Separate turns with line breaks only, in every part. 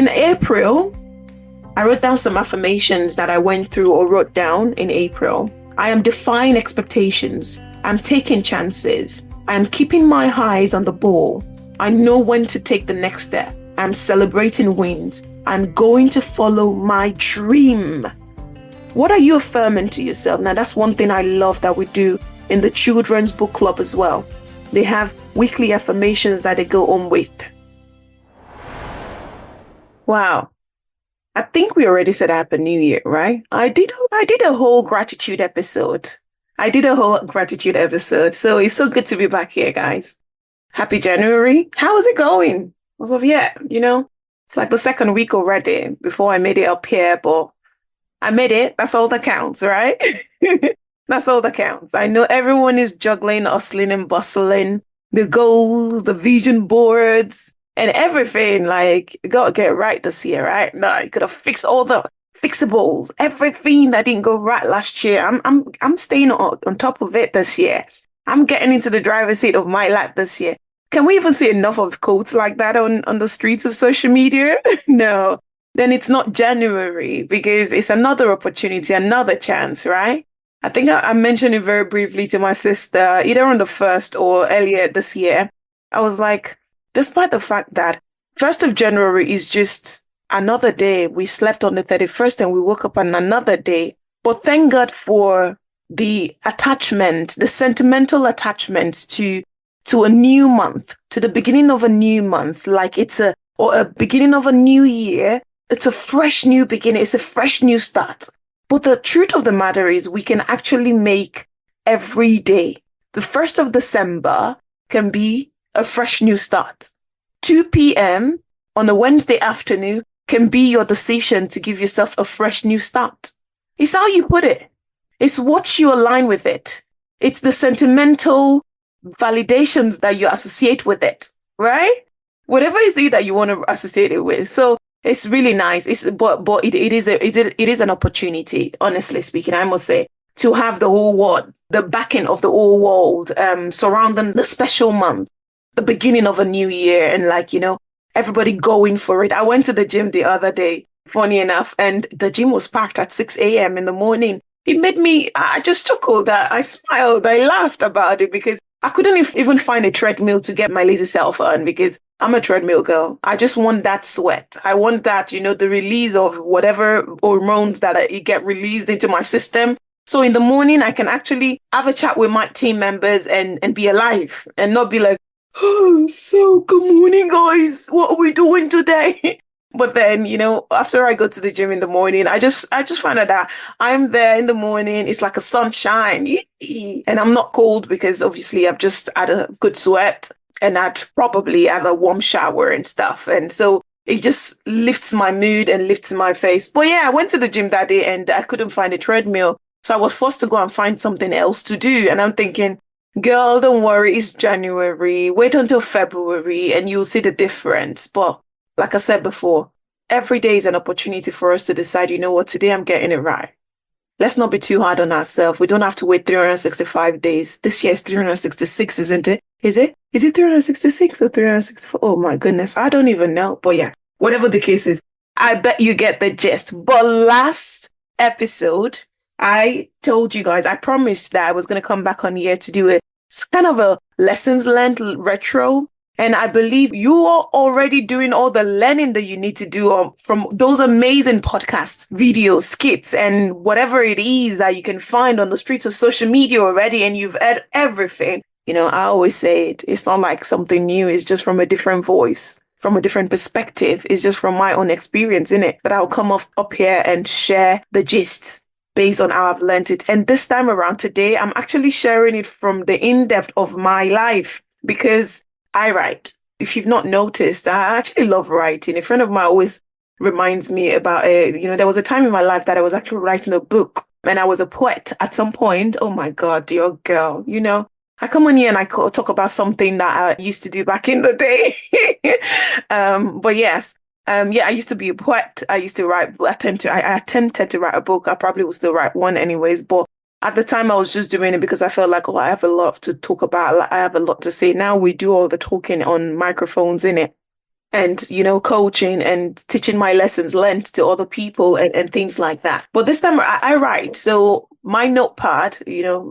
In April, I wrote down some affirmations that I went through or wrote down in April. I am defying expectations. I'm taking chances. I am keeping my eyes on the ball. I know when to take the next step. I'm celebrating wins. I'm going to follow my dream. What are you affirming to yourself? Now, that's one thing I love that we do in the children's book club as well. They have weekly affirmations that they go on with. Wow. I think we already said Happy New Year, right? I did a whole gratitude episode. So it's so good to be back here, guys. Happy January. How is it going? As of yet, it's like the second week already before I made it up here, but I made it. That's all that counts, right? That's all that counts. I know everyone is juggling, hustling and bustling, the goals, the vision boards, and everything. Like, you gotta get right this year, right? No, you gotta fix all the fixables, everything that didn't go right last year. I'm staying on top of it this year. I'm getting into the driver's seat of my life this year. Can we even see enough of quotes like that on the streets of social media? No. Then it's not January because it's another opportunity, another chance, right? I think I mentioned it very briefly to my sister, either on the 1st or earlier this year. I was like, despite the fact that 1st of January is just another day, we slept on the 31st and we woke up on another day. But thank God for the attachment, the sentimental attachment to a new month, to the beginning of a new month, like it's a beginning of a new year. It's a fresh new beginning. It's a fresh new start. But the truth of the matter is we can actually make every day. The 1st of December can be a fresh new start. 2 p.m. on a Wednesday afternoon can be your decision to give yourself a fresh new start. It's how you put it. It's what you align with it. It's the sentimental validations that you associate with it, right? Whatever is it that you want to associate it with. So it's really nice. But it is an opportunity, honestly speaking, I must say, to have the whole world, the backing of the whole world, surrounding the special month, the beginning of a new year, and everybody going for it. I went to the gym the other day, funny enough, and the gym was packed at 6 a.m. in the morning. It made me, I just chuckled, I smiled, I laughed about it because I couldn't even find a treadmill to get my lazy self on because I'm a treadmill girl. I just want that sweat. I want that, the release of whatever hormones that get released into my system. So in the morning, I can actually have a chat with my team members and be alive and not be like, oh, so good morning, guys. What are we doing today? But then, after I go to the gym in the morning, I just find out that I'm there in the morning. It's like a sunshine. And I'm not cold because obviously I've just had a good sweat and I'd probably had a warm shower and stuff. And so it just lifts my mood and lifts my face. But yeah, I went to the gym that day and I couldn't find a treadmill. So I was forced to go and find something else to do. And I'm thinking, girl, don't worry. It's January. Wait until February and you'll see the difference. But like I said before, every day is an opportunity for us to decide, today I'm getting it right. Let's not be too hard on ourselves. We don't have to wait 365 days. This year is 366, isn't it? Is it 366 or 364? Oh my goodness. I don't even know. But yeah, whatever the case is, I bet you get the gist. But last episode, I told you guys, I promised that I was going to come back on here to do kind of a lessons learned retro. And I believe you are already doing all the learning that you need to do from those amazing podcasts, videos, skits, and whatever it is that you can find on the streets of social media already. And you've had everything. I always say it's not like something new. It's just from a different voice, from a different perspective. It's just from my own experience in it that I'll come up here and share the gist based on how I've learned it. And this time around today, I'm actually sharing it from the in-depth of my life because I write. If you've not noticed, I actually love writing. A friend of mine always reminds me about there was a time in my life that I was actually writing a book and I was a poet at some point. Oh my God, dear girl, I come on here and I talk about something that I used to do back in the day. But yes, I used to be a poet. I used to write, I attempted to write a book. I probably will still write one anyways, but at the time, I was just doing it because I felt like, I have a lot to talk about. I have a lot to say. Now we do all the talking on microphones, innit? and, coaching and teaching my lessons learned to other people and things like that. But this time I write. So my notepad,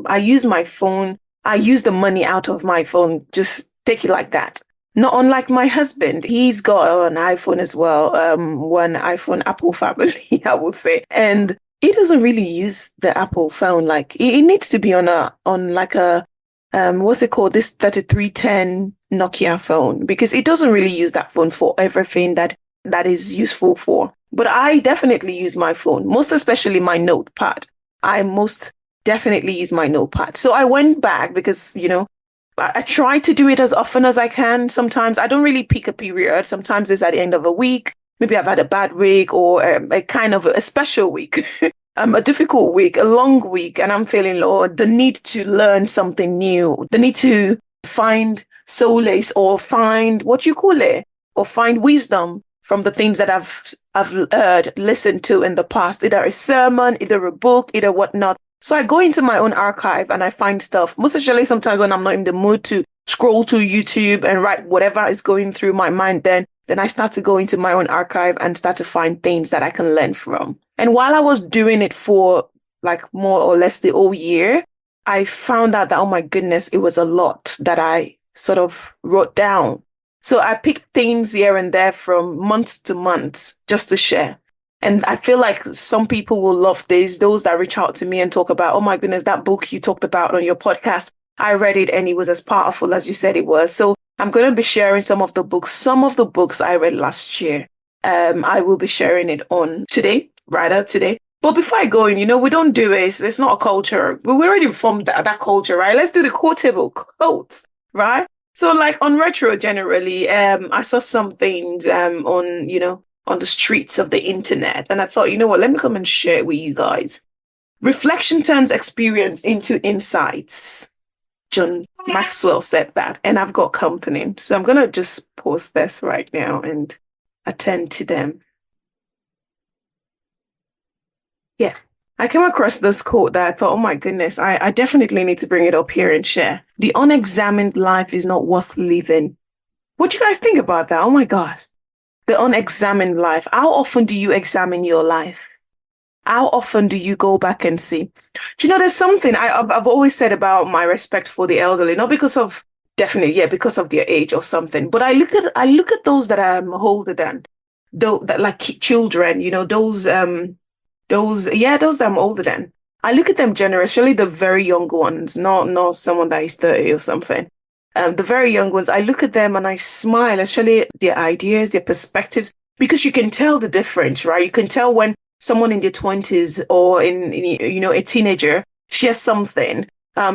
I use my phone. I use the money out of my phone. Just take it like that. Not unlike my husband. He's got an iPhone as well. One iPhone Apple family, I would say. And he doesn't really use the Apple phone. Like it needs to be on like a what's it called? This 3310 Nokia phone, because it doesn't really use that phone for everything that is useful for. But I definitely use my phone, most especially my notepad. I most definitely use my notepad. So I went back because, I try to do it as often as I can. Sometimes I don't really pick a period. Sometimes it's at the end of a week. Maybe I've had a bad week or a kind of a special week. A difficult week, a long week, and I'm feeling, Lord, the need to learn something new, the need to find solace or find what you call it, or find wisdom from the things that I've heard, listened to in the past, either a sermon, either a book, either whatnot. So I go into my own archive and I find stuff, most especially sometimes when I'm not in the mood to scroll to YouTube and write whatever is going through my mind, then I start to go into my own archive and start to find things that I can learn from. And while I was doing it for like more or less the whole year, I found out that, oh my goodness, it was a lot that I sort of wrote down. So I picked things here and there from month to month just to share. And I feel like some people will love this, those that reach out to me and talk about, oh my goodness, that book you talked about on your podcast, I read it and it was as powerful as you said it was. So I'm going to be sharing some of the books I read last year. I will be sharing it on today, rather today. But before I go in, we don't do it. It's not a culture. We already formed that culture, right? Let's do the quotable quotes, right? So like on retro generally, I saw some things on the streets of the internet. And I thought, you know what, let me come and share it with you guys. Reflection turns experience into insights. John Maxwell said that, and I've got company. So I'm going to just post this right now and attend to them. Yeah. I came across this quote that I thought, oh my goodness, I definitely need to bring it up here and share. The unexamined life is not worth living. What do you guys think about that? Oh my God. The unexamined life. How often do you examine your life? How often do you go back and see? Do you know, there's something I've always said about my respect for the elderly, not because of definitely, yeah, because of their age or something, but I look at those that I'm older than, though that like children, those that I'm older than. I look at them generously, the very young ones, not someone that is 30 or something. The very young ones, I look at them and I smile, especially their ideas, their perspectives, because you can tell the difference, right? You can tell when someone in their 20s or in a teenager shares something.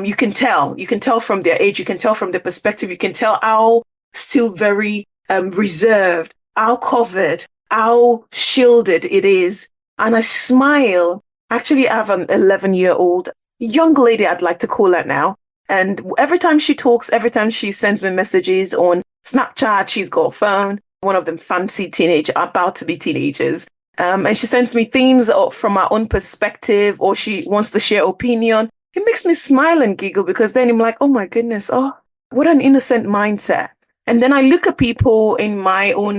You can tell from their age, you can tell from their perspective, you can tell how still very reserved, how covered, how shielded it is. And I smile. Actually, I have an 11-year-old young lady, I'd like to call her now. And every time she talks, every time she sends me messages on Snapchat, she's got a phone, one of them fancy teenage, about to be teenagers. And she sends me things from her own perspective, or she wants to share opinion. It makes me smile and giggle because then I'm like, oh my goodness, oh, what an innocent mindset. And then I look at people in my own,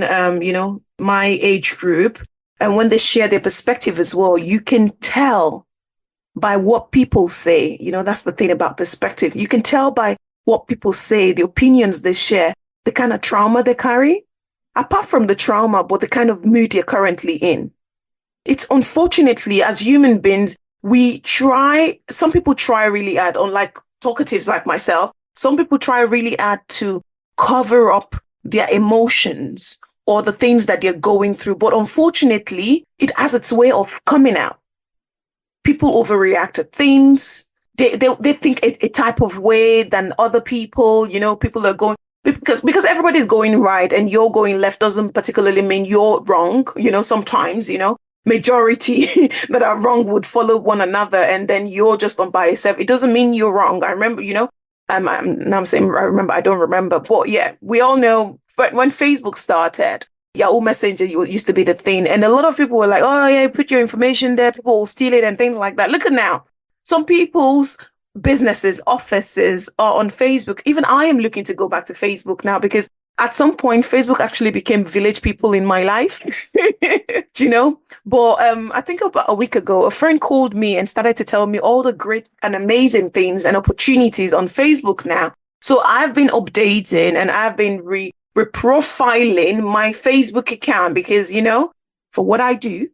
my age group, and when they share their perspective as well, you can tell by what people say. That's the thing about perspective. You can tell by what people say, the opinions they share, the kind of trauma they carry, apart from the trauma, but the kind of mood you're currently in. It's unfortunately, as human beings, some people try really hard, unlike talkatives like myself, some people try really hard to cover up their emotions or the things that they're going through. But unfortunately, it has its way of coming out. People overreact to things. They think a type of way than other people. People are going because everybody's going right and you're going left doesn't particularly mean you're wrong. Sometimes, majority that are wrong would follow one another and then you're just on by yourself. It doesn't mean you're wrong. I remember, I'm saying I remember, I don't remember. But yeah, we all know when Facebook started, Yahoo Messenger used to be the thing. And a lot of people were like, oh yeah, put your information there, people will steal it and things like that. Look at now. Some people's businesses, offices are on Facebook. Even I am looking to go back to Facebook now because At some point, Facebook actually became village people in my life. Do you know? But I think about a week ago, a friend called me and started to tell me all the great and amazing things and opportunities on Facebook now. So I've been updating and I've been reprofiling my Facebook account because, for what I do,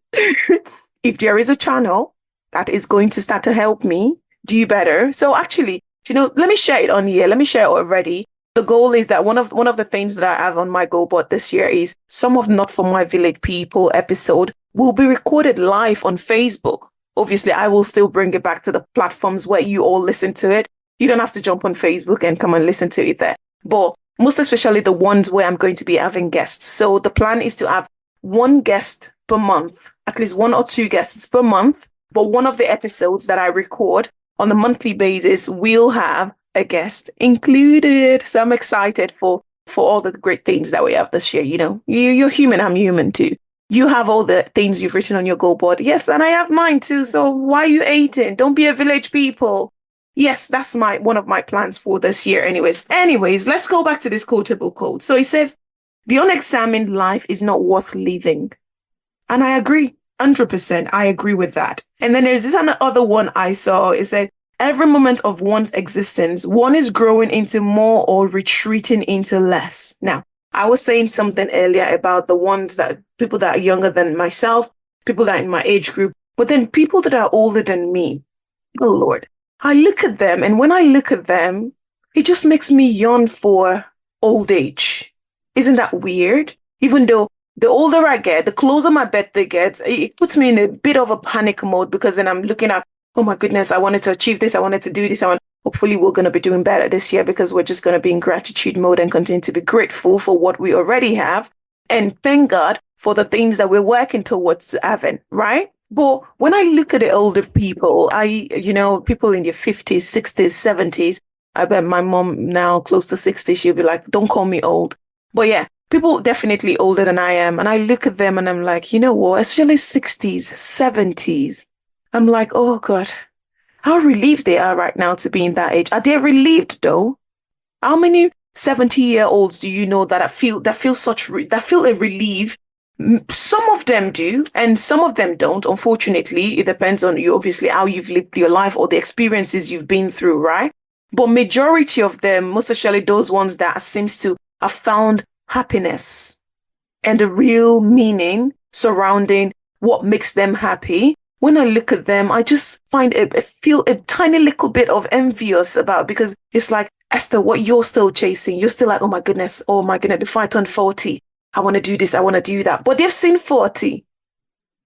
if there is a channel that is going to start to help me do better. So actually, let me share it on here. Let me share it already. The goal is that one of the things that I have on my goal board this year is some of Not For My Village People episode will be recorded live on Facebook. Obviously, I will still bring it back to the platforms where you all listen to it. You don't have to jump on Facebook and come and listen to it there. But most especially the ones where I'm going to be having guests. So the plan is to have one guest per month, at least one or two guests per month. But one of the episodes that I record on a monthly basis will have a guest included. So I'm excited for all the great things that we have this year. You're human, I'm human too. You have all the things you've written on your goal board. Yes, and I have mine too. So why are you hating? Don't be a village people. Yes, that's one of my plans for this year. Anyways, let's go back to this quotable quote. So it says, the unexamined life is not worth living. And I agree. 100%. I agree with that. And then there's this other one I saw. It said, every moment of one's existence, one is growing into more or retreating into less. Now, I was saying something earlier about people that are younger than myself, people that are in my age group, but then people that are older than me. Oh, Lord. I look at them, and when I look at them, it just makes me yearn for old age. Isn't that weird? Even though the older I get, the closer my birthday gets, it puts me in a bit of a panic mode because then I'm looking at, oh my goodness, I wanted to achieve this. I wanted to do this. Hopefully we're going to be doing better this year because we're just going to be in gratitude mode and continue to be grateful for what we already have. And thank God for the things that we're working towards having, right? But when I look at the older people, people in their 50s, 60s, 70s, I bet my mom now close to 60, she'll be like, don't call me old. But yeah, people definitely older than I am. And I look at them and I'm like, you know what, especially 60s, 70s. I'm like, oh God, how relieved they are right now to be in that age. Are they relieved though? How many 70-year-olds do you know that feel a relief? Some of them do, and some of them don't. Unfortunately, it depends on you, obviously, how you've lived your life or the experiences you've been through, right? But majority of them, most especially those ones that seems to have found happiness and the real meaning surrounding what makes them happy. When I look at them, I just feel a tiny little bit of envious about, because it's like, Esther, what you're still chasing, you're still like, oh my goodness, before I turn 40, I want to do this, I want to do that. But they've seen 40.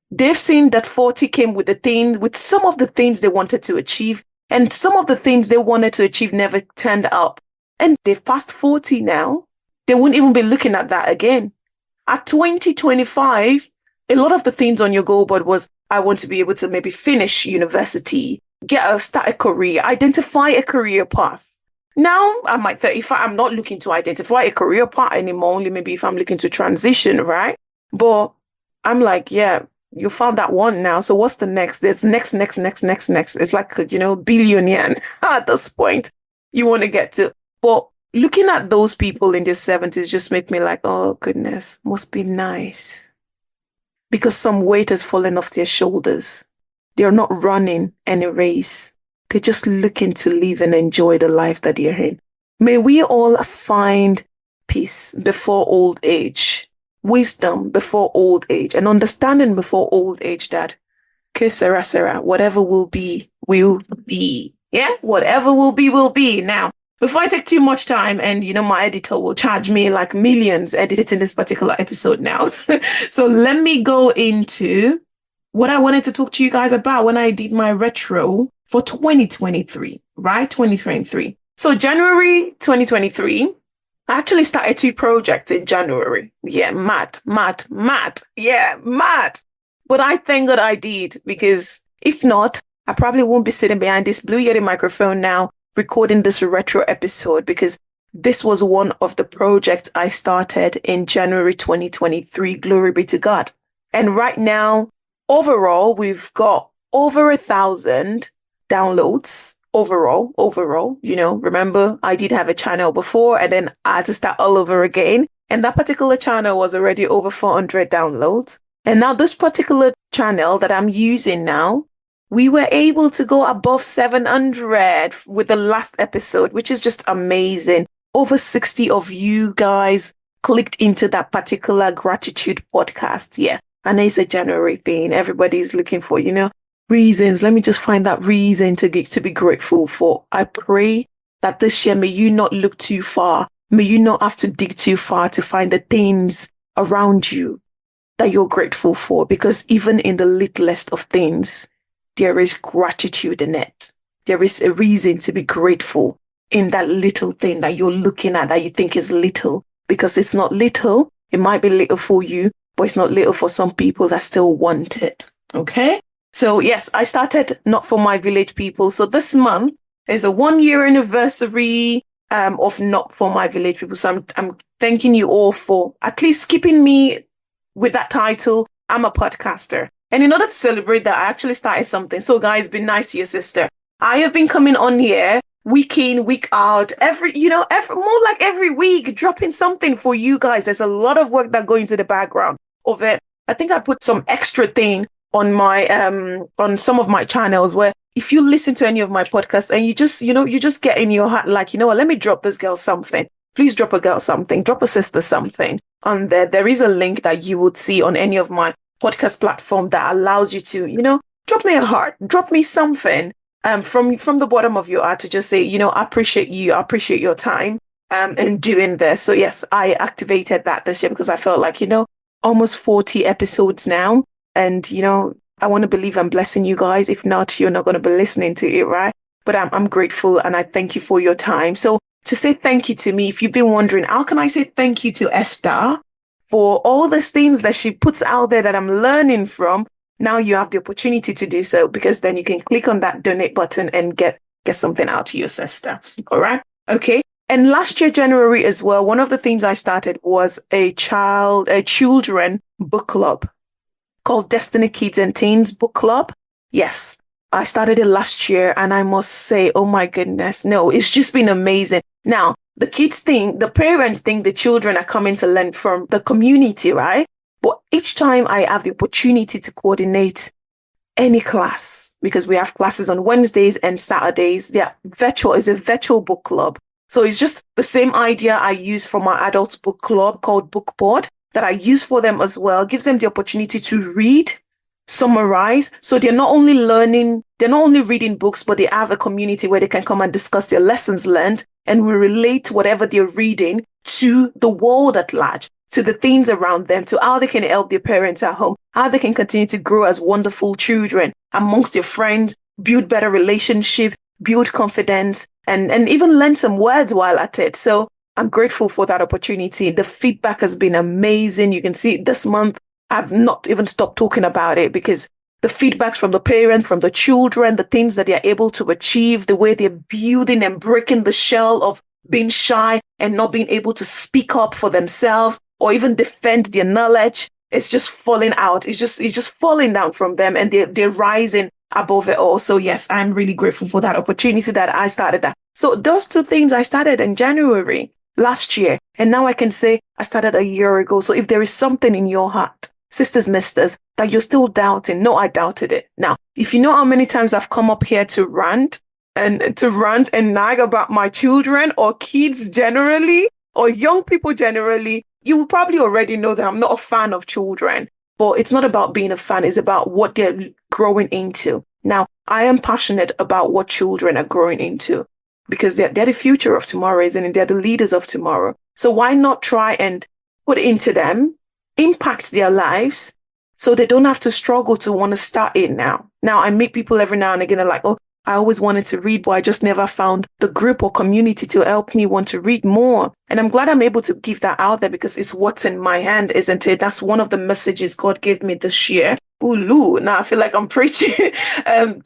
They've seen that 40 came with some of the things they wanted to achieve, and some of the things they wanted to achieve never turned up. And they've passed 40 now. They won't even be looking at that again. At 2025, a lot of the things on your goal board was, I want to be able to maybe finish university, start a career, identify a career path. Now I'm at 35. I'm not looking to identify a career path anymore, only maybe if I'm looking to transition, right? But I'm like, yeah, you found that one now. So what's the next? There's next. It's like, billionaire at this point you want to get to. But looking at those people in their 70s just make me like, oh goodness, must be nice. Because some weight has fallen off their shoulders. They're not running any race. They're just looking to live and enjoy the life that they're in. May we all find peace before old age, wisdom before old age, and understanding before old age that, que sera, whatever will be, will be. Yeah, whatever will be. Now, before I take too much time, and my editor will charge me like millions editing this particular episode now. So let me go into what I wanted to talk to you guys about when I did my retro for 2023, right? 2023. So January 2023, I actually started 2 projects in January. Yeah, mad. Yeah, mad. But I thank God I did, because if not, I probably won't be sitting behind this Blue Yeti microphone now recording this retro episode, because this was one of the projects I started in January 2023. Glory be to God. And right now, overall, we've got over 1,000 downloads overall, remember I did have a channel before and then I had to start all over again. And that particular channel was already over 400 downloads. And now this particular channel that I'm using now, we were able to go above 700 with the last episode, which is just amazing. Over 60 of you guys clicked into that particular gratitude podcast. Yeah. And it's a January thing. Everybody's looking for, reasons. Let me just find that reason to be grateful for. I pray that this year, may you not look too far. May you not have to dig too far to find the things around you that you're grateful for, because even in the littlest of things, there is gratitude in it. There is a reason to be grateful in that little thing that you're looking at that you think is little, because it's not little. It might be little for you, but it's not little for some people that still want it. Okay. So yes, I started Not For My Village People. So this month is a 1 year anniversary of Not For My Village People. So I'm thanking you all for at least keeping me with that title. I'm a podcaster. And in order to celebrate that, I actually started something. So guys, be nice to your sister. I have been coming on here week in, week out, every more like every week, dropping something for you guys. There's a lot of work that goes into the background of it. I think I put some extra thing on my on some of my channels where if you listen to any of my podcasts and you just get in your heart, like, what, let me drop this girl something. Please drop a girl something, drop a sister something. On there is a link that you would see on any of my podcast platform that allows you to, drop me a heart, drop me something from the bottom of your heart to just say, I appreciate you, I appreciate your time in doing this. So yes, I activated that this year because I felt like, almost 40 episodes now. And, I want to believe I'm blessing you guys. If not, you're not going to be listening to it, right? But I'm grateful and I thank you for your time. So to say thank you to me, if you've been wondering, how can I say thank you to Esther for all these things that she puts out there that I'm learning from? Now you have the opportunity to do so, because then you can click on that donate button and get something out to your sister. All right. Okay. And last year, January as well, one of the things I started was a children book club called Destiny Kids and Teens Book Club. Yes, I started it last year and I must say, oh my goodness, no, it's just been amazing. Now, the kids think, the parents think the children are coming to learn from the community, right? But each time I have the opportunity to coordinate any class, because we have classes on Wednesdays and Saturdays, they're virtual, it's a virtual book club. So it's just the same idea I use for my adult book club called Book Board that I use for them as well. Gives them the opportunity to read, summarize. So they're not only reading books, but they have a community where they can come and discuss their lessons learned, and we relate whatever they're reading to the world at large, to the things around them, to how they can help their parents at home, how they can continue to grow as wonderful children amongst their friends, build better relationship, build confidence, and even learn some words while at it. So I'm grateful for that opportunity. The feedback has been amazing. You can see this month, I've not even stopped talking about it because the feedbacks from the parents, from the children, the things that they're able to achieve, the way they're building and breaking the shell of being shy and not being able to speak up for themselves or even defend their knowledge. It's just falling out. It's just falling down from them, and they're rising above it all. So yes, I'm really grateful for that opportunity that I started that. So those two things I started in January last year, and now I can say I started a year ago. So if there is something in your heart, sisters, misters, that you're still doubting, no, I doubted it. Now, if you know how many times I've come up here to rant and nag about my children or kids generally, or young people generally, you will probably already know that I'm not a fan of children. But it's not about being a fan, it's about what they're growing into. Now, I am passionate about what children are growing into, because they're the future of tomorrow, isn't it? They're the leaders of tomorrow. So why not try and put into them, impact their lives, so they don't have to struggle to want to start it now. Now, I meet people every now and again, they're like, oh, I always wanted to read, but I just never found the group or community to help me want to read more. And I'm glad I'm able to give that out there, because it's what's in my hand, isn't it? That's one of the messages God gave me this year. Ooh, now I feel like I'm preaching.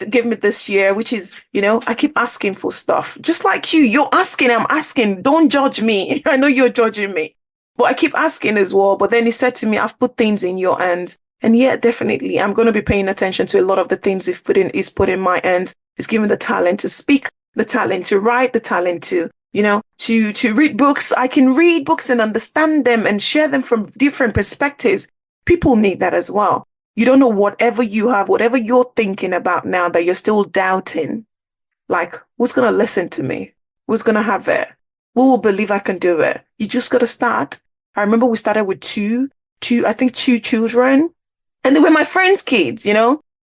Give me this year, which is, I keep asking for stuff. Just like you're asking, I'm asking. Don't judge me. I know you're judging me, but I keep asking as well. But then he said to me, I've put things in your hands. And yeah, definitely, I'm going to be paying attention to a lot of the things he's put in my hands. He's given the talent to speak the talent to write, the talent to, to read books. I can read books and understand them and share them from different perspectives. People need that as well. You don't know whatever you have, whatever you're thinking about now that you're still doubting. Like, who's going to listen to me? Who's going to have it? Who will believe I can do it? You just got to start. I remember we started with I think two children, and they were my friends' kids,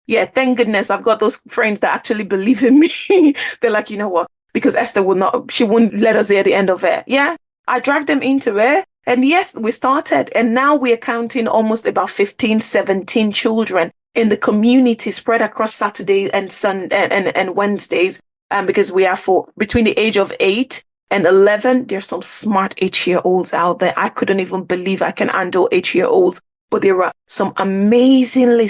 Yeah, thank goodness I've got those friends that actually believe in me. They're like, you know what? Because Esther she wouldn't let us hear the end of it. Yeah, I dragged them into it. And yes, we started. And now we're counting almost about 15, 17 children in the community spread across Saturdays and and Wednesdays. Because we are between the age of 8 and 11, there's some smart 8-year-olds out there. I couldn't even believe I can handle 8-year-olds. But there are some amazingly,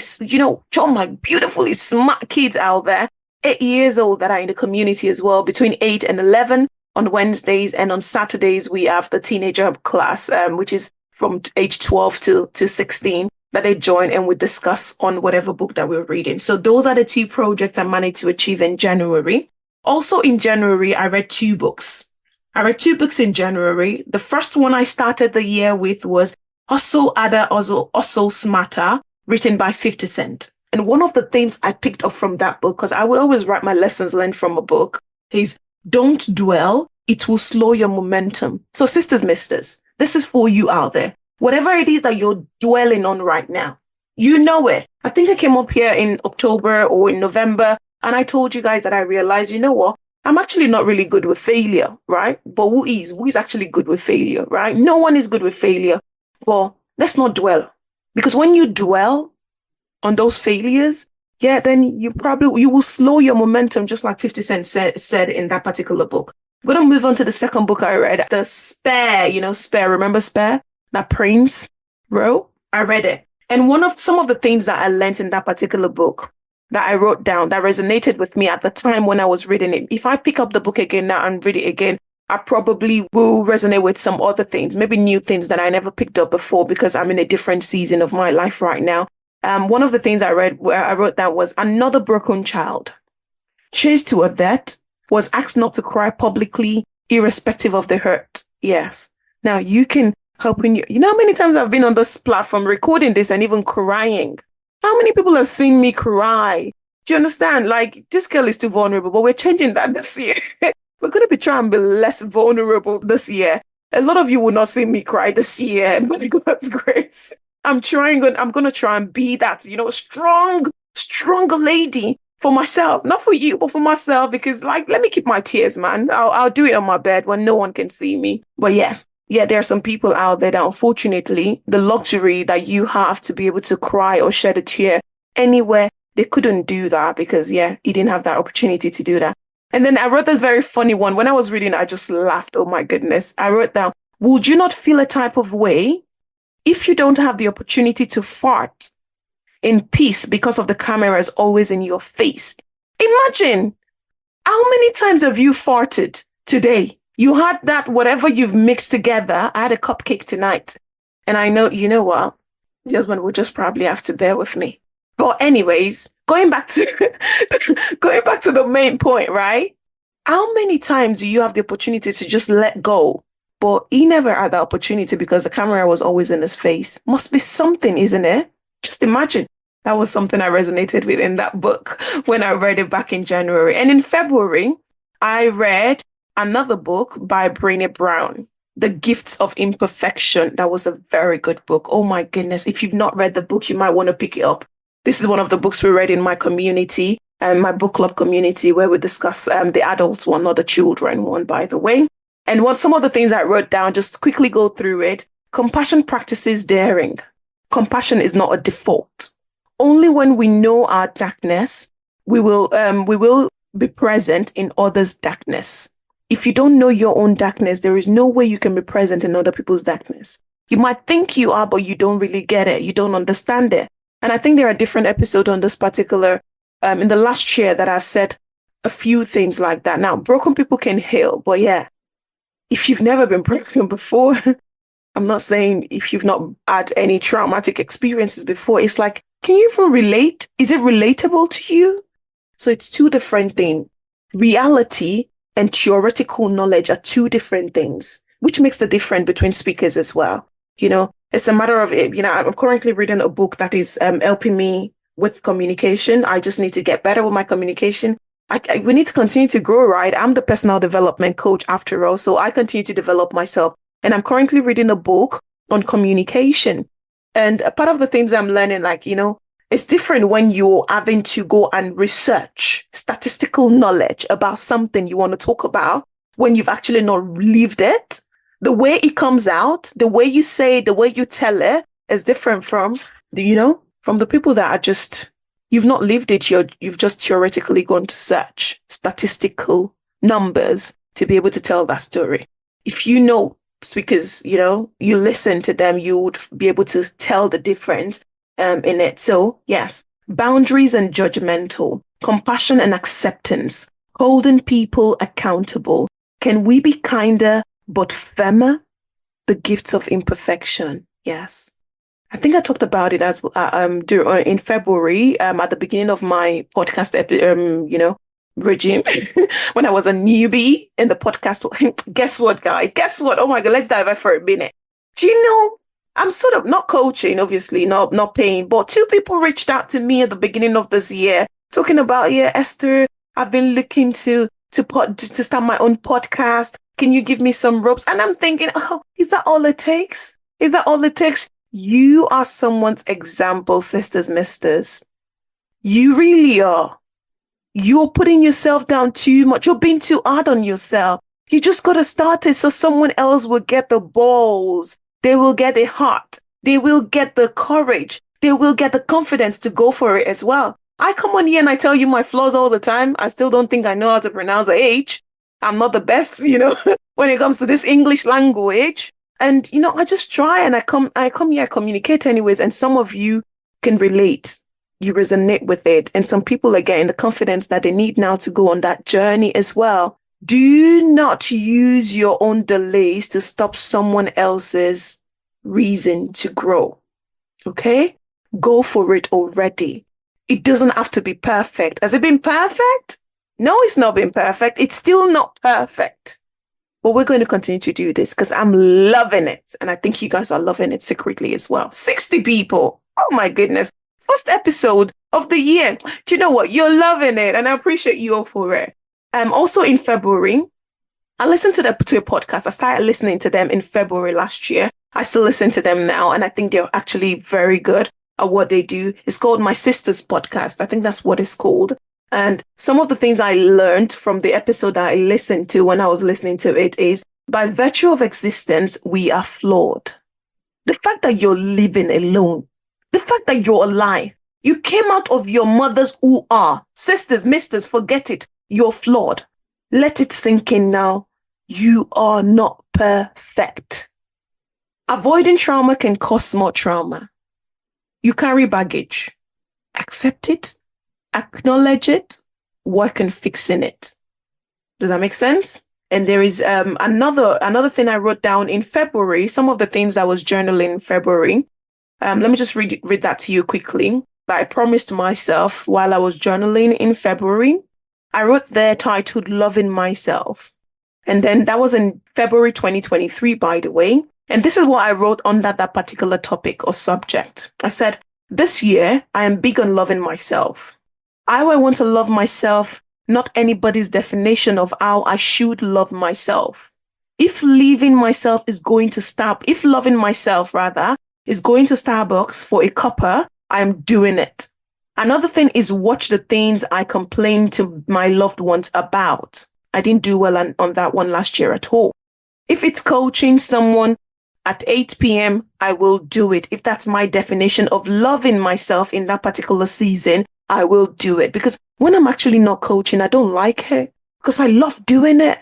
like beautifully smart kids out there, 8 years old, that are in the community as well, between 8 and 11 on Wednesdays. And on Saturdays, we have the teenager class, which is from age 12 to 16, that they join and we discuss on whatever book that we're reading. So those are the 2 projects I managed to achieve in January. Also in January, I read 2 books. I read 2 books in January. The first one I started the year with was Hustle Harder, Hustle Smarter, written by 50 Cent. And one of the things I picked up from that book, because I would always write my lessons learned from a book, is don't dwell. It will slow your momentum. So sisters, misters, this is for you out there. Whatever it is that you're dwelling on right now, you know it. I think I came up here in October or in November, and I told you guys that I realized, you know what? I'm actually not really good with failure, right? But who is? Who is actually good with failure, right? No one is good with failure. Well, let's not dwell. Because when you dwell on those failures, yeah, then you will slow your momentum, just like 50 Cent said in that particular book. I'm going to move on to the second book I read, The Spare, Spare. Remember Spare? That Prince wrote? I read it. And some of the things that I learned in that particular book that I wrote down that resonated with me at the time when I was reading it. If I pick up the book again now and read it again, I probably will resonate with some other things, maybe new things that I never picked up before because I'm in a different season of my life right now. One of the things I read where I wrote that was another broken child chased to a vet was asked not to cry publicly, irrespective of the hurt. Yes. Now you can help in you know how many times I've been on this platform recording this and even crying? How many people have seen me cry? Do you understand? Like, this girl is too vulnerable, but we're changing that this year. We're going to be trying to be less vulnerable this year. A lot of you will not see me cry this year, by God's grace. I'm going to try and be that, stronger lady for myself. Not for you, but for myself, because let me keep my tears, man. I'll do it on my bed when no one can see me. But yes, yeah, there are some people out there that unfortunately, the luxury that you have to be able to cry or shed a tear anywhere, they couldn't do that because, yeah, you didn't have that opportunity to do that. And then I wrote this very funny one. When I was reading, I just laughed. Oh my goodness. I wrote down, would you not feel a type of way if you don't have the opportunity to fart in peace because of the camera is always in your face? Imagine, how many times have you farted today? You had that, whatever you've mixed together. I had a cupcake tonight. And I know, you know what? The husband will just probably have to bear with me. But anyways, going back to the main point, right? How many times do you have the opportunity to just let go? But he never had the opportunity because the camera was always in his face. Must be something, isn't it? Just imagine. That was something I resonated with in that book when I read it back in January. And in February, I read another book by Brené Brown, The Gifts of Imperfection. That was a very good book. Oh my goodness. If you've not read the book, you might want to pick it up. This is one of the books we read in my community and my book club community where we discuss the adults one, not the children one, by the way. And some of the things I wrote down, just quickly go through it. Compassion practices daring. Compassion is not a default. Only when we know our darkness, we will be present in others' darkness. If you don't know your own darkness, there is no way you can be present in other people's darkness. You might think you are, but you don't really get it. You don't understand it. And I think there are different episodes on this particular, in the last share that I've said a few things like that. Now, broken people can heal, but yeah, if you've never been broken before, I'm not saying if you've not had any traumatic experiences before, it's like, can you even relate? Is it relatable to you? So it's two different things. reality and theoretical knowledge are two different things, which makes the difference between speakers as well. It's a matter of, I'm currently reading a book that is helping me with communication. I just need to get better with my communication. We need to continue to grow, right? I'm the personal development coach after all, so I continue to develop myself. And I'm currently reading a book on communication. And a part of the things I'm learning, it's different when you're having to go and research statistical knowledge about something you want to talk about when you've actually not lived it. The way it comes out, the way you say it, the way you tell it is different from the people that are just, you've not lived it. You've just theoretically gone to search statistical numbers to be able to tell that story. If you know speakers, you listen to them, you would be able to tell the difference in it. So yes, boundaries and judgmental, compassion and acceptance, holding people accountable. Can we be kinder but firmer? The gifts of imperfection. Yes. I think I talked about it as in February at the beginning of my podcast regime when I was a newbie in the podcast. Guess what, guys? Guess what? Oh my God, let's dive for a minute. Do you know, I'm sort of not coaching, obviously, not paying, but two people reached out to me at the beginning of this year talking about, Esther, I've been looking to start my own podcast. Can you give me some ropes? And I'm thinking, oh, is that all it takes? Is that all it takes? You are someone's example, sisters, misters. You really are. You're putting yourself down too much. You're being too hard on yourself. You just got to start it so someone else will get the balls. They will get the heart. They will get the courage. They will get the confidence to go for it as well. I come on here and I tell you my flaws all the time. I still don't think I know how to pronounce the H. I'm not the best, when it comes to this English language. And, I just try and I come here, I communicate anyways. And some of you can relate. You resonate with it. And some people are getting the confidence that they need now to go on that journey as well. Do not use your own delays to stop someone else's reason to grow. Okay? Go for it already. It doesn't have to be perfect. Has it been perfect? No, it's not been perfect. It's still not perfect. But we're going to continue to do this because I'm loving it. And I think you guys are loving it secretly as well. 60 people. Oh my goodness. First episode of the year. Do you know what? You're loving it. And I appreciate you all for it. Also in February, I listened to a podcast. I started listening to them in February last year. I still listen to them now. And I think they're actually very good at what they do. It's called My Sister's Podcast. I think that's what it's called. And some of the things I learned from the episode that I listened to when I was listening to it is, by virtue of existence, we are flawed. The fact that you're living alone, the fact that you're alive, you came out of your mother's sisters, misters, forget it. You're flawed. Let it sink in now. You are not perfect. Avoiding trauma can cause more trauma. You carry baggage. Accept it. Acknowledge it, work on fixing it. Does that make sense? And there is another thing I wrote down in February, some of the things I was journaling in February. Let me just read that to you quickly. But I promised myself while I was journaling in February, I wrote there titled Loving Myself. And then that was in February 2023, by the way. And this is what I wrote under that particular topic or subject. I said, this year, I am big on loving myself. I want to love myself, not anybody's definition of how I should love myself. If loving myself is going to Starbucks for a cuppa, I'm doing it. Another thing is watch the things I complain to my loved ones about. I didn't do well on that one last year at all. If it's coaching someone at 8 p.m., I will do it. If that's my definition of loving myself in that particular season, I will do it. Because when I'm actually not coaching, I don't like it because I love doing it.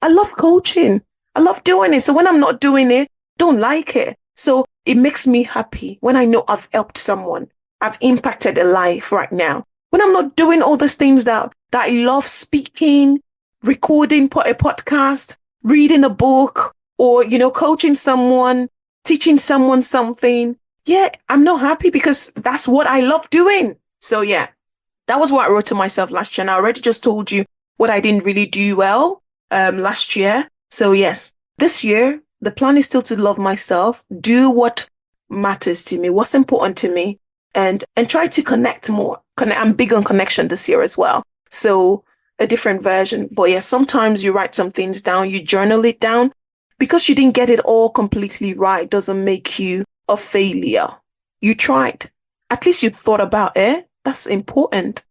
I love coaching. I love doing it. So when I'm not doing it, don't like it. So it makes me happy when I know I've helped someone. I've impacted a life right now. When I'm not doing all those things that I love, speaking, recording a podcast, reading a book, or, coaching someone, teaching someone something. Yeah, I'm not happy because that's what I love doing. So yeah, that was what I wrote to myself last year. And I already just told you what I didn't really do well last year. So yes, this year, the plan is still to love myself, do what matters to me, what's important to me, and try to connect more. I'm big on connection this year as well. So a different version. But yeah, sometimes you write some things down, you journal it down. Because you didn't get it all completely right doesn't make you a failure. You tried. At least you thought about it. That's important.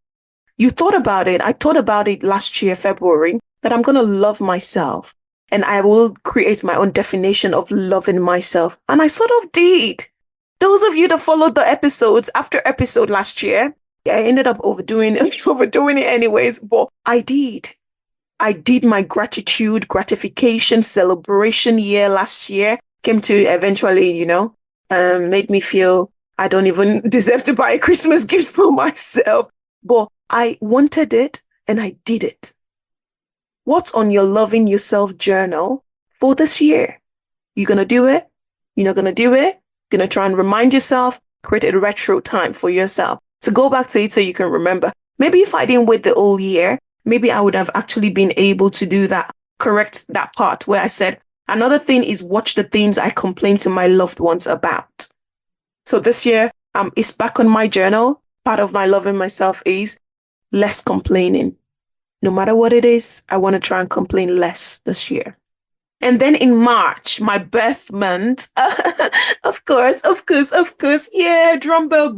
You thought about it. I thought about it last year, February, that I'm going to love myself and I will create my own definition of loving myself. And I sort of did. Those of you that followed the episodes after episode last year, yeah, I ended up overdoing it anyways, but I did. I did my gratification, celebration year last year. Came to eventually, made me feel I don't even deserve to buy a Christmas gift for myself. But I wanted it and I did it. What's on your loving yourself journal for this year? You gonna do it? You're not gonna do it? Gonna try and remind yourself, create a retro time for yourself to go back to it so you can remember. Maybe if I didn't wait the whole year, maybe I would have actually been able to do that, correct that part where I said, another thing is watch the things I complain to my loved ones about. So this year, it's back on my journal. Part of my loving myself is less complaining. No matter what it is, I want to try and complain less this year. And then in March, my birth month, of course, yeah, drum bell.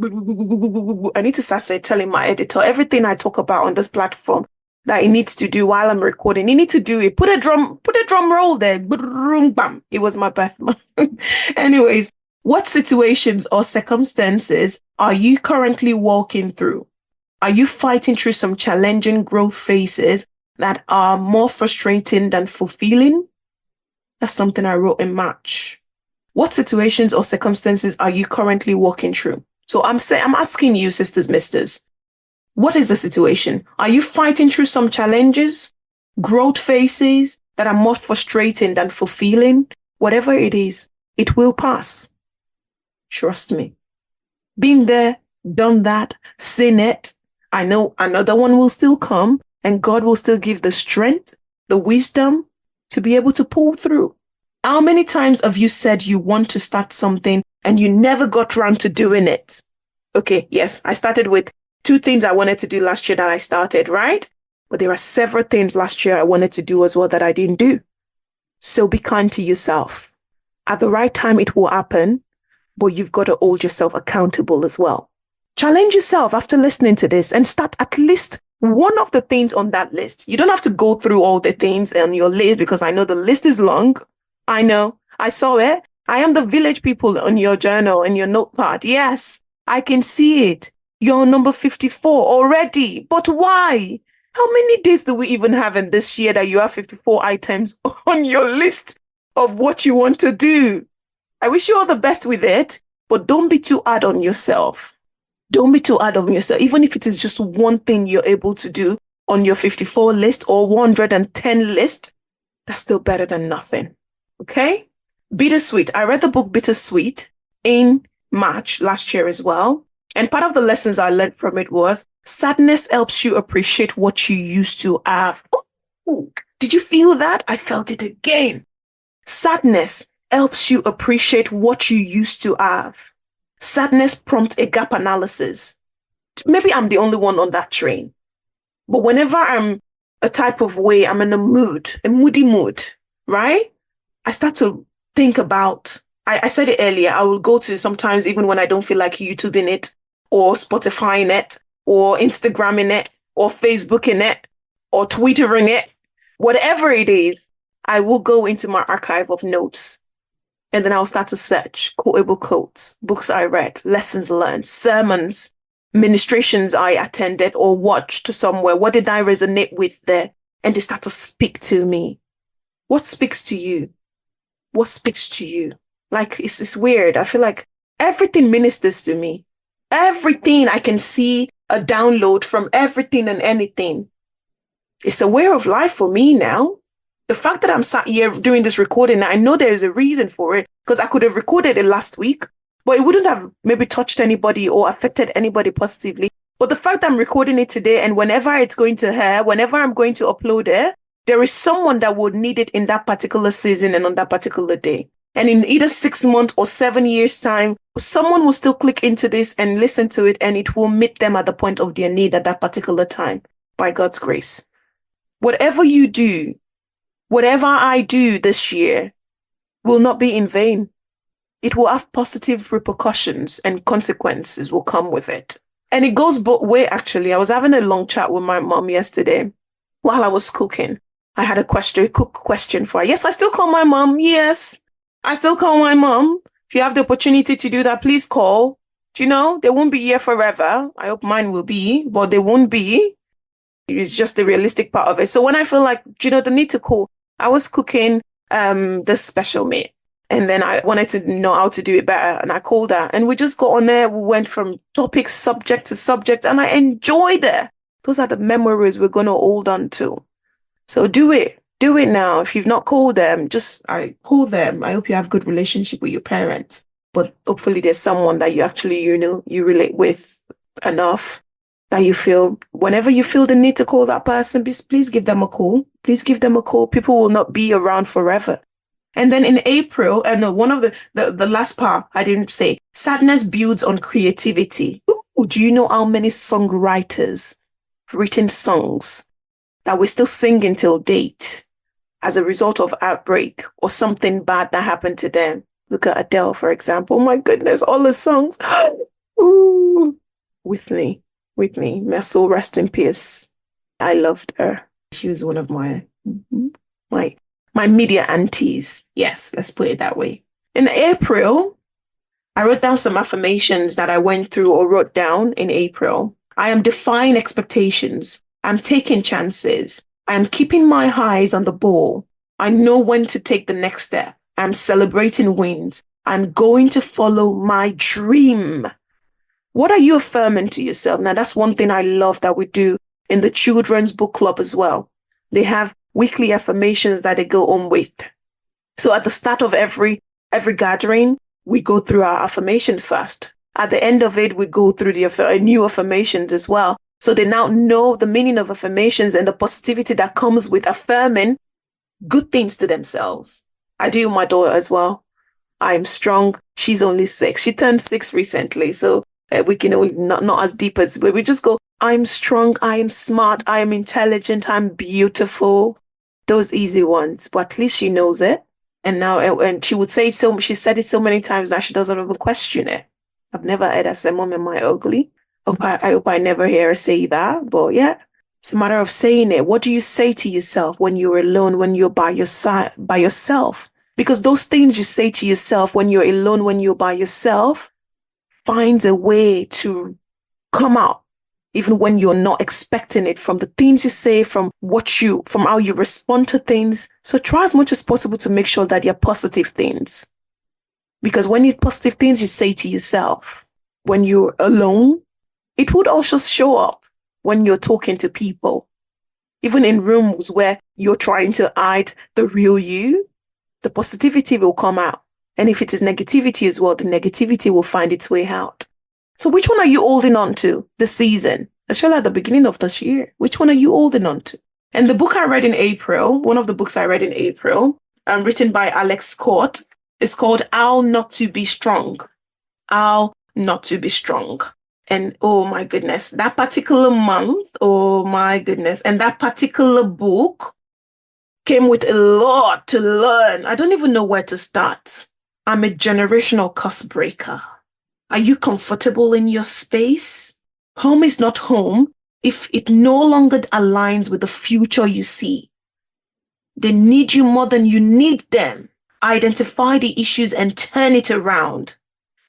I need to start telling my editor everything I talk about on this platform that he needs to do while I'm recording. He needs to do it. Put a drum roll there. Bam. It was my birth month. Anyways, what situations or circumstances are you currently walking through? Are you fighting through some challenging growth phases that are more frustrating than fulfilling? That's something I wrote in March. What situations or circumstances are you currently walking through? So I'm asking you, sisters, misters, what is the situation? Are you fighting through some challenges, growth phases that are more frustrating than fulfilling? Whatever it is, it will pass. Trust me. Been there, done that, seen it. I know another one will still come and God will still give the strength, the wisdom to be able to pull through. How many times have you said you want to start something and you never got around to doing it? Okay, yes, I started with 2 things I wanted to do last year that I started, right? But there are several things last year I wanted to do as well that I didn't do. So be kind to yourself. At the right time, it will happen, but you've got to hold yourself accountable as well. Challenge yourself after listening to this and start at least one of the things on that list. You don't have to go through all the things on your list because I know the list is long. I know. I saw it. I am the village people on your journal and your notepad. Yes, I can see it. You're on number 54 already. But why? How many days do we even have in this year that you have 54 items on your list of what you want to do? I wish you all the best with it, but don't be too hard on yourself. Don't be too hard on yourself. Even if it is just one thing you're able to do on your 54 list or 110 list, that's still better than nothing. Okay? Bittersweet. I read the book Bittersweet in March last year as well. And part of the lessons I learned from it was sadness helps you appreciate what you used to have. Ooh, did you feel that? I felt it again. Sadness helps you appreciate what you used to have. Sadness prompts a gap analysis. Maybe I'm the only one on that train. But whenever I'm a type of way, I'm in a moody mood, right? I start to think about, I said it earlier, I will go to sometimes even when I don't feel like YouTubing it or Spotifying it or Instagramming it or Facebooking it or Twittering it, whatever it is, I will go into my archive of notes. And then I'll start to search quotable quotes, books I read, lessons learned, sermons, ministrations I attended or watched somewhere. What did I resonate with there? And they start to speak to me. What speaks to you? What speaks to you? Like, it's weird. I feel like everything ministers to me. Everything I can see a download from everything and anything. It's a way of life for me now. The fact that I'm sat here doing this recording, I know there is a reason for it because I could have recorded it last week, but it wouldn't have maybe touched anybody or affected anybody positively. But the fact that I'm recording it today and whenever it's going to air, whenever I'm going to upload it, there is someone that would need it in that particular season and on that particular day. And in either 6 months or 7 years' time, someone will still click into this and listen to it, and it will meet them at the point of their need at that particular time, by God's grace. Whatever you do, whatever I do this year will not be in vain. It will have positive repercussions and consequences will come with it. And it goes both way, actually. I was having a long chat with my mom yesterday while I was cooking. I had a quick question for her. Yes, I still call my mom. Yes, I still call my mom. If you have the opportunity to do that, please call. Do you know, they won't be here forever. I hope mine will be, but they won't be. It's just the realistic part of it. So when I feel like, do you know, the need to call, I was cooking this special meat. And then I wanted to know how to do it better. And I called her and we just got on there. We went from topic, subject to subject, and I enjoyed it. Those are the memories we're going to hold on to. So do it. Do it now. If you've not called them, I call them. I hope you have good relationship with your parents. But hopefully there's someone that you actually, you relate with enough that you feel, whenever you feel the need to call that person, please give them a call. Please give them a call. People will not be around forever. And then in April, and one of the last part I didn't say, sadness builds on creativity. Ooh, do you know how many songwriters have written songs that we still sing until date as a result of outbreak or something bad that happened to them? Look at Adele, for example. Oh my goodness, all the songs. Ooh, with me. May her soul rest in peace. I loved her. She was one of my media aunties. Yes, let's put it that way. In April, I wrote down some affirmations that I went through or wrote down in April. I am defying expectations. I'm taking chances. I am keeping my eyes on the ball. I know when to take the next step. I'm celebrating wins. I'm going to follow my dream. What are you affirming to yourself? Now, that's one thing I love that we do in the children's book club as well. They have weekly affirmations that they go on with. So at the start of every gathering, we go through our affirmations first. At the end of it, we go through the new affirmations as well. So they now know the meaning of affirmations and the positivity that comes with affirming good things to themselves. I do my daughter as well. I'm strong. She's only 6. She turned 6 recently. So we can only not as deep as, but we just go, I'm strong. I am smart. I am intelligent. I'm beautiful. Those easy ones, but at least she knows it. And now, and she would say so, she said it so many times that she doesn't even question it. I've never heard her say, Mom, am I ugly? I hope I never hear her say that. But yeah, it's a matter of saying it. What do you say to yourself when you're alone, when you're by yourself? Because those things you say to yourself when you're alone, when you're by yourself, finds a way to come out. Even when you're not expecting it, from the things you say, from how you respond to things. So try as much as possible to make sure that they're positive things. Because when it's positive things you say to yourself, when you're alone, it would also show up when you're talking to people. Even in rooms where you're trying to hide the real you, the positivity will come out. And if it is negativity as well, the negativity will find its way out. So which one are you holding on to this season? Especially at the beginning of this year. Which one are you holding on to? And the book I read in April, one of the books I read in April, written by Alex Scott, is called How Not to Be Strong. How Not to Be Strong. And oh my goodness, that particular month, oh my goodness, and that particular book came with a lot to learn. I don't even know where to start. I'm a generational curse breaker. Are you comfortable in your space? Home is not home if it no longer aligns with the future you see. They need you more than you need them. Identify the issues and turn it around.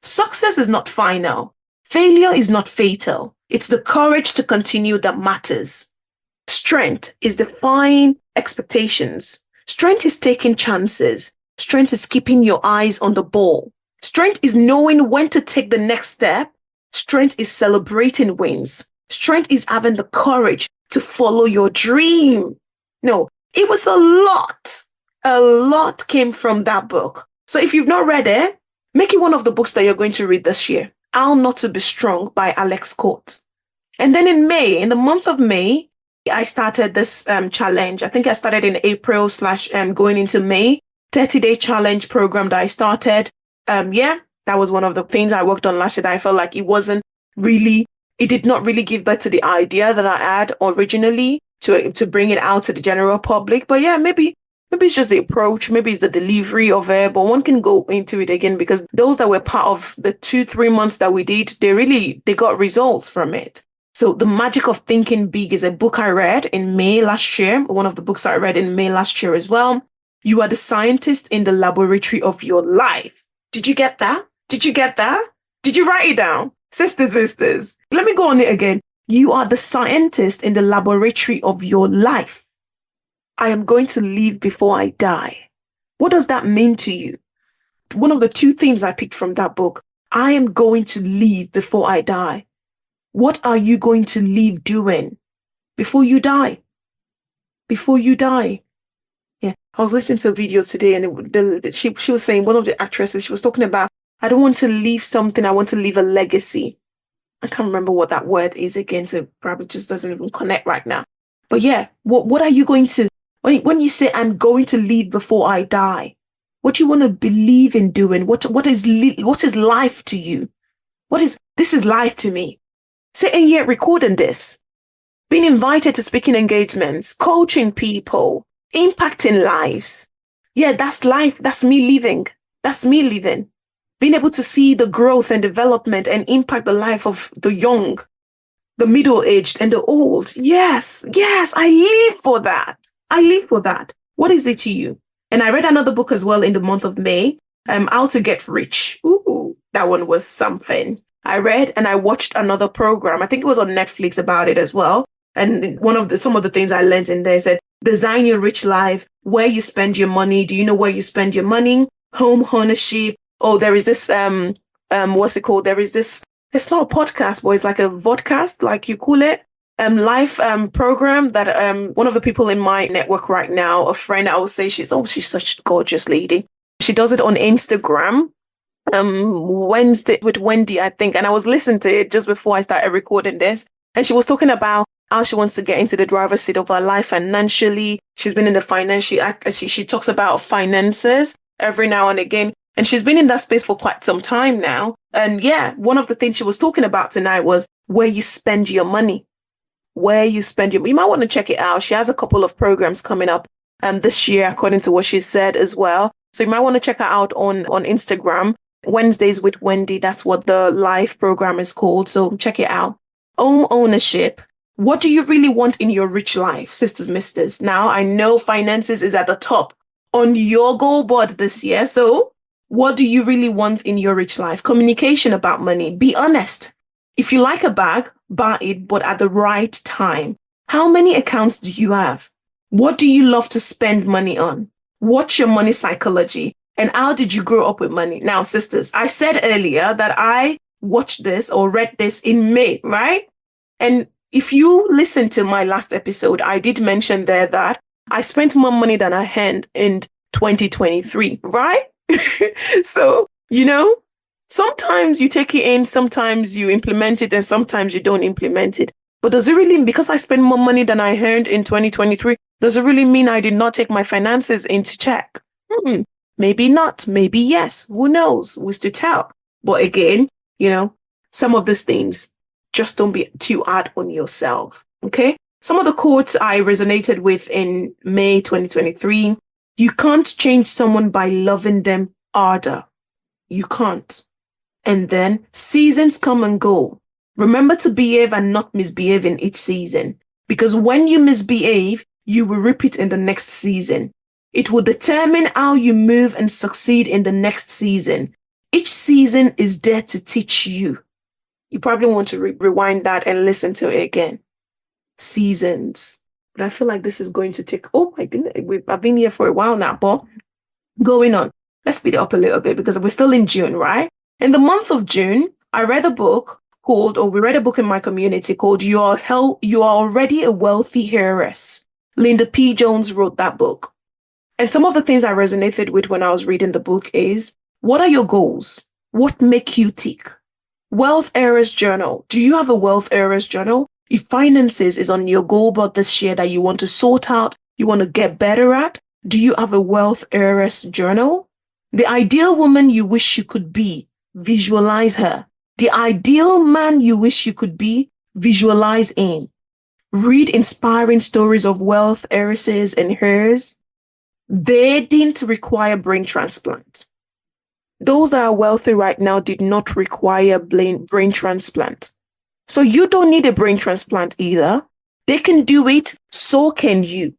Success is not final. Failure is not fatal. It's the courage to continue that matters. Strength is defying expectations. Strength is taking chances. Strength is keeping your eyes on the ball. Strength is knowing when to take the next step. Strength is celebrating wins. Strength is having the courage to follow your dream. No, it was a lot. A lot came from that book. So if you've not read it, make it one of the books that you're going to read this year. How Not to Be Strong by Alex Scott. And then in the month of May, I started this challenge. I think I started in April slash going into May, 30-day challenge program that I started. Yeah, that was one of the things I worked on last year that I felt like it did not really give birth to the idea that I had originally to bring it out to the general public. But yeah, maybe it's just the approach, maybe it's the delivery of it, but one can go into it again because those that were part of the 2-3 months that we did, they got results from it. So The Magic of Thinking Big is a book I read in May last year, one of the books I read in May last year as well. You are the scientist in the laboratory of your life. Did you get that? Did you get that? Did you write it down? Sisters, sisters, let me go on it again. You are the scientist in the laboratory of your life. I am going to live before I die. What does that mean to you? One of the 2 things I picked from that book, I am going to live before I die. What are you going to live doing before you die? Before you die. Yeah, I was listening to a video today and she was saying, one of the actresses, she was talking about, I don't want to leave something, I want to leave a legacy. I can't remember what that word is again, so probably just doesn't even connect right now. But yeah, what are you going to, when you say I'm going to leave before I die, what do you want to believe in doing? What is life to you? This is life to me. Sitting here recording this, being invited to speaking engagements, coaching people, impacting lives. Yeah, that's life. That's me living. That's me living. Being able to see the growth and development and impact the life of the young, the middle-aged and the old. Yes, I live for that. I live for that. What is it to you? And I read another book as well in the month of May, How to Get Rich. Ooh, that one was something. I read and I watched another program. I think it was on Netflix about it as well. And some of the things I learned in there said, design your rich life, where you spend your money. Do you know where you spend your money? Home ownership. Oh, there is this, what's it called? There is this, it's not a podcast, but it's like a vodcast, like you call it. Live program that one of the people in my network right now, a friend, I would say she's such a gorgeous lady. She does it on Instagram. Wednesday with Wendy, I think, and I was listening to it just before I started recording this, and she was talking about how she wants to get into the driver's seat of her life financially. She's been in the financial, she talks about finances every now and again, and she's been in that space for quite some time now. And yeah, one of the things she was talking about tonight was where you spend your money. You might want to check it out. She has a couple of programs coming up this year, according to what she said as well. So you might want to check her out on Instagram. Wednesdays with Wendy, that's what the live program is called. So check it out. Home ownership. What do you really want in your rich life, sisters, misters? Now, I know finances is at the top on your goal board this year. So what do you really want in your rich life? Communication about money. Be honest. If you like a bag, buy it, but at the right time. How many accounts do you have? What do you love to spend money on? What's your money psychology? And how did you grow up with money? Now, sisters, I said earlier that I watched this or read this in May, right? And if you listen to my last episode, I did mention there that I spent more money than I earned in 2023, right? So, sometimes you take it in, sometimes you implement it, and sometimes you don't implement it. But does it really, because I spent more money than I earned in 2023, does it really mean I did not take my finances into check? Maybe not, maybe yes. Who knows? Who's to tell? But again, some of these things, just don't be too hard on yourself. Okay? Some of the quotes I resonated with in May 2023. You can't change someone by loving them harder. You can't. And then seasons come and go. Remember to behave and not misbehave in each season. Because when you misbehave, you will repeat in the next season. It will determine how you move and succeed in the next season. Each season is there to teach you. You probably want to rewind that and listen to it again. Seasons. But I feel like this is going to take, oh my goodness, I've been here for a while now, but going on. Let's speed it up a little bit because we're still in June, right? In the month of June, we read a book in my community called You Are Already a Wealthy Heiress. Linda P. Jones wrote that book. And some of the things I resonated with when I was reading the book is, what are your goals? What make you tick? Wealth Errors Journal. Do you have a Wealth Errors Journal? If finances is on your goal board this year that you want to sort out, you want to get better at, do you have a Wealth Errors Journal? The ideal woman you wish you could be, visualize her. The ideal man you wish you could be, visualize him. Read inspiring stories of wealth heiresses and heirs. They didn't require brain transplant. Those that are wealthy right now did not require brain transplant. So you don't need a brain transplant either. They can do it, so can you.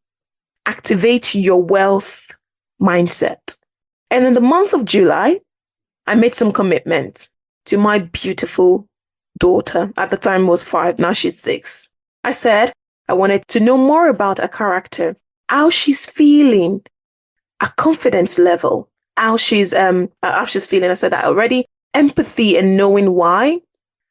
Activate your wealth mindset. And in the month of July, I made some commitments to my beautiful daughter. At the time was 5, now she's 6. I said I wanted to know more about her character, how she's feeling, her confidence level, how she's feeling. I said that already. Empathy and knowing why,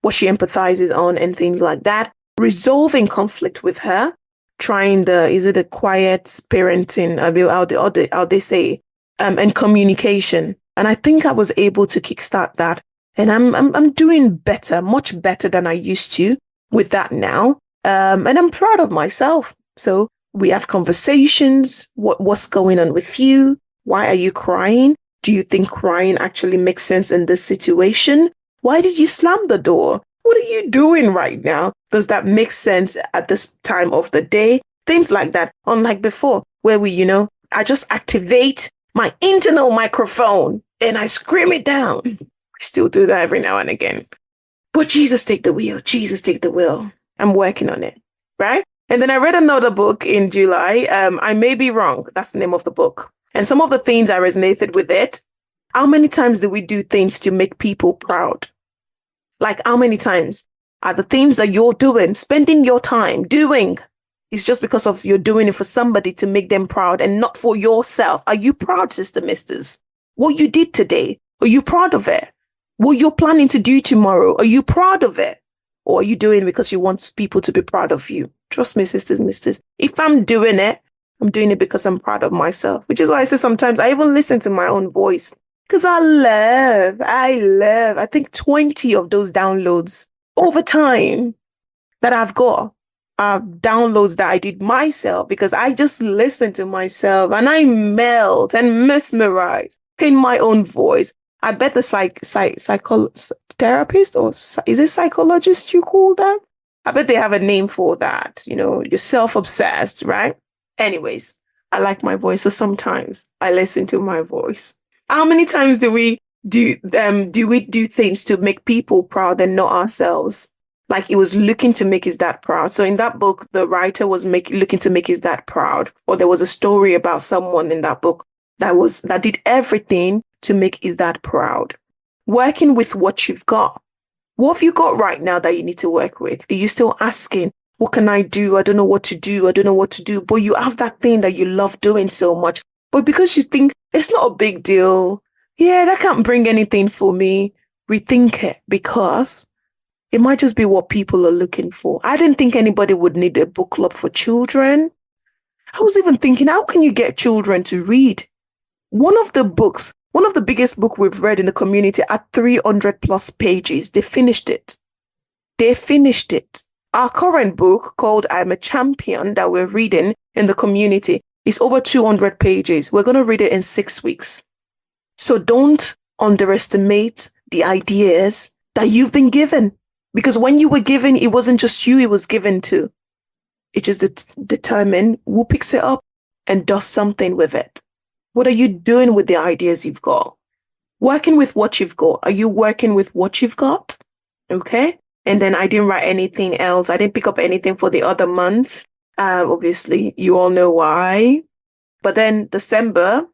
what she empathizes on and things like that. Resolving conflict with her, trying the quiet parenting, how they say, and communication. And I think I was able to kickstart that. And I'm doing better, much better than I used to with that now. And I'm proud of myself. So we have conversations. What's going on with you? Why are you crying? Do you think crying actually makes sense in this situation? Why did you slam the door? What are you doing right now? Does that make sense at this time of the day? Things like that. Unlike before, where I just activate my internal microphone and I scream it down. I still do that every now and again. But Jesus, take the wheel. Jesus, take the wheel. I'm working on it, right? And then I read another book in July. I may be wrong. That's the name of the book. And some of the things I resonated with it. How many times do we do things to make people proud? Like how many times are the things that you're doing, spending your time doing, is just because of you're doing it for somebody to make them proud and not for yourself? Are you proud, Sister Misters? What you did today, are you proud of it? What you're planning to do tomorrow, are you proud of it? Or are you doing it because you want people to be proud of you? Trust me, sisters, misters. If I'm doing it, I'm doing it because I'm proud of myself, which is why I say sometimes I even listen to my own voice because I think 20 of those downloads over time that I've got are downloads that I did myself because I just listen to myself and I melt and mesmerize in my own voice. I bet the therapist or is it psychologist you call them? I bet they have a name for that. You're self-obsessed, right? Anyways, I like my voice, so sometimes I listen to my voice. How many times do we do things to make people proud and not ourselves? Like he was looking to make his dad proud. So in that book, the writer was looking to make his dad proud, or there was a story about someone in that book that did everything to make his dad proud. Working with what you've got. What have you got right now that you need to work with? Are you still asking, what can I do? I don't know what to do. I don't know what to do. But you have that thing that you love doing so much. But because you think it's not a big deal, yeah, that can't bring anything for me, rethink it because it might just be what people are looking for. I didn't think anybody would need a book club for children. I was even thinking, how can you get children to read? One of the biggest book we've read in the community at 300 plus pages. They finished it. Our current book called I'm a Champion that we're reading in the community is over 200 pages. We're going to read it in 6 weeks. So don't underestimate the ideas that you've been given. Because when you were given, it wasn't just you, it was given to. It just determine who picks it up and does something with it. What are you doing with the ideas you've got? Working with what you've got. Are you working with what you've got? Okay. And then I didn't write anything else. I didn't pick up anything for the other months. Obviously, you all know why. But then in December,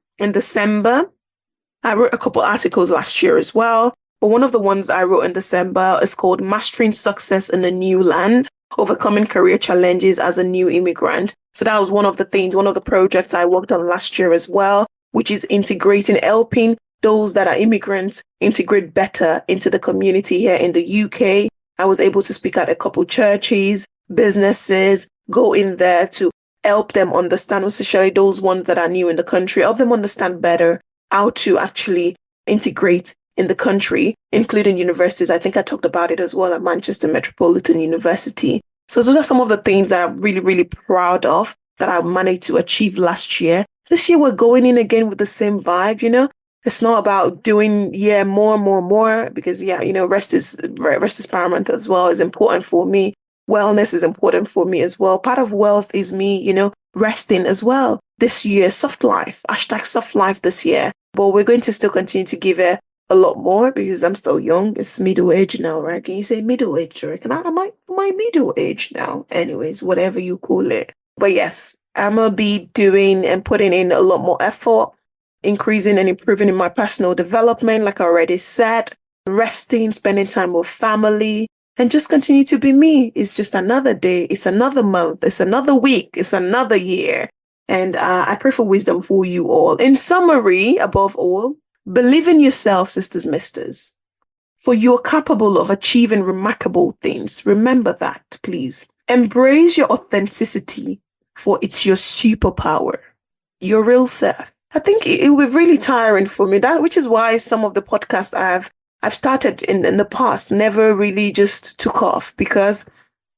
I wrote a couple articles last year as well. But one of the ones I wrote in December is called Mastering Success in a New Land, Overcoming Career Challenges as a New Immigrant. So that was one of the projects I worked on last year as well, which is helping those that are immigrants integrate better into the community here in the UK. I was able to speak at a couple churches, businesses, go in there to help them understand, especially those ones that are new in the country, help them understand better how to actually integrate in the country, including universities. I think I talked about it as well at Manchester Metropolitan University. So those are some of the things that I'm really, really proud of that I managed to achieve last year. This year we're going in again with the same vibe, you know. It's not about doing, more, because rest is paramount as well. It's important for me. Wellness is important for me as well. Part of wealth is me, resting as well. This year, soft life, hashtag soft life this year. But we're going to still continue to give it a lot more because I'm still young. It's middle age now, right? Can you say middle age, right? Am I middle age now? Anyways, whatever you call it. But yes, I'm gonna be doing and putting in a lot more effort, increasing and improving in my personal development, like I already said, resting, spending time with family, and just continue to be me. It's just another day. It's another month. It's another week. It's another year. And I pray for wisdom for you all. In summary, above all, believe in yourself, sisters, misters, for you're capable of achieving remarkable things. Remember that, please. Embrace your authenticity, for it's your superpower, your real self. I think it will be really tiring for me, which is why some of the podcasts I've started in the past never really just took off, because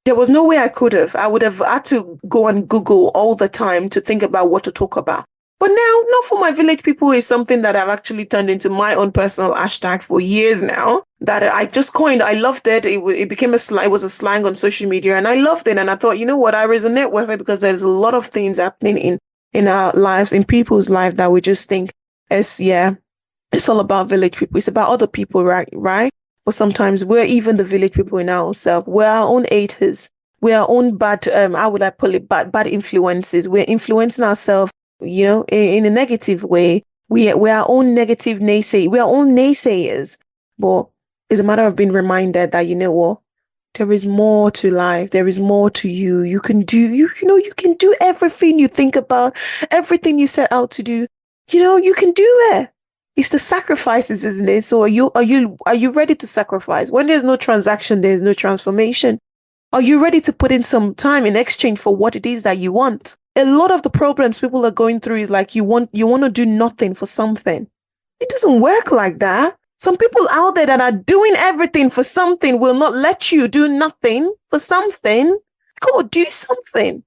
there was no way I could have. I would have had to go and Google all the time to think about what to talk about. But now, Not For My Village People is something that I've actually turned into my own personal hashtag for years now, that I just coined. I loved it. It became it was a slang on social media, and I loved it. And I thought, you know what, I resonate with it because there's a lot of things happening in our lives, in people's lives, that we just think it's all about village people. It's about other people, right? But sometimes we're even the village people in ourselves. We're our own haters. We're our own bad, how would I put it, bad influences. We're influencing ourselves, in a negative way. We're our own negative naysay. We're our own naysayers. But it's a matter of being reminded that, you know what? There is more to life. There is more to you. You can do, you can do everything you think about, everything you set out to do. You can do it. It's the sacrifices, isn't it? So are you ready to sacrifice? When there's no transaction, there's no transformation. Are you ready to put in some time in exchange for what it is that you want? A lot of the problems people are going through is like you want to do nothing for something. It doesn't work like that. Some people out there that are doing everything for something will not let you do nothing for something. Go do something.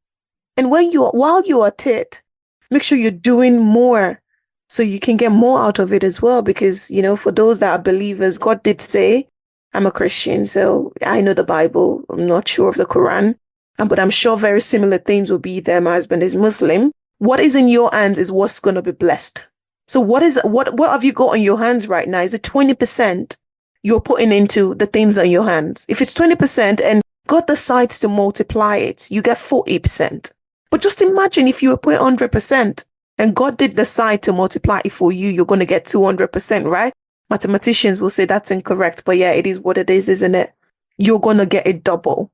And while you're at it, make sure you're doing more so you can get more out of it as well. Because, for those that are believers, God did say, I'm a Christian, so I know the Bible. I'm not sure of the Quran, but I'm sure very similar things will be there. My husband is Muslim. What is in your hands is what's going to be blessed. So what have you got on your hands right now? Is it 20% you're putting into the things on your hands? If it's 20% and God decides to multiply it, you get 40%. But just imagine if you were put 100% and God did decide to multiply it for you, you're going to get 200%, right? Mathematicians will say that's incorrect, but yeah, it is what it is, isn't it? You're going to get it double.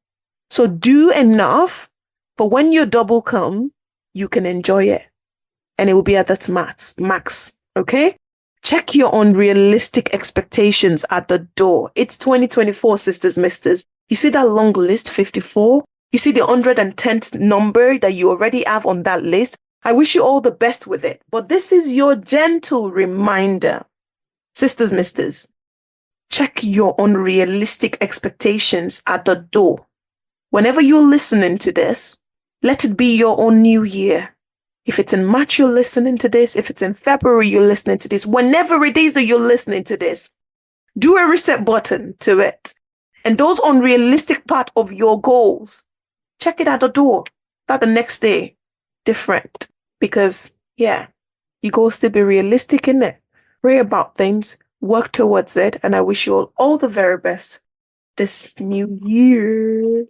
So do enough for when your double come, you can enjoy it. And it will be at that max, okay? Check your unrealistic expectations at the door. It's 2024, sisters, misters. You see that long list, 54? You see the 110th number that you already have on that list? I wish you all the best with it. But this is your gentle reminder. Sisters, misters, check your unrealistic expectations at the door. Whenever you're listening to this, let it be your own new year. If it's in March, you're listening to this. If it's in February, you're listening to this. Whenever it is that you're listening to this, do a reset button to it. And those unrealistic part of your goals, check it at the door. That the next day, different. Because, your goals still be realistic, in it. Pray about things, work towards it, and I wish you all the very best this new year.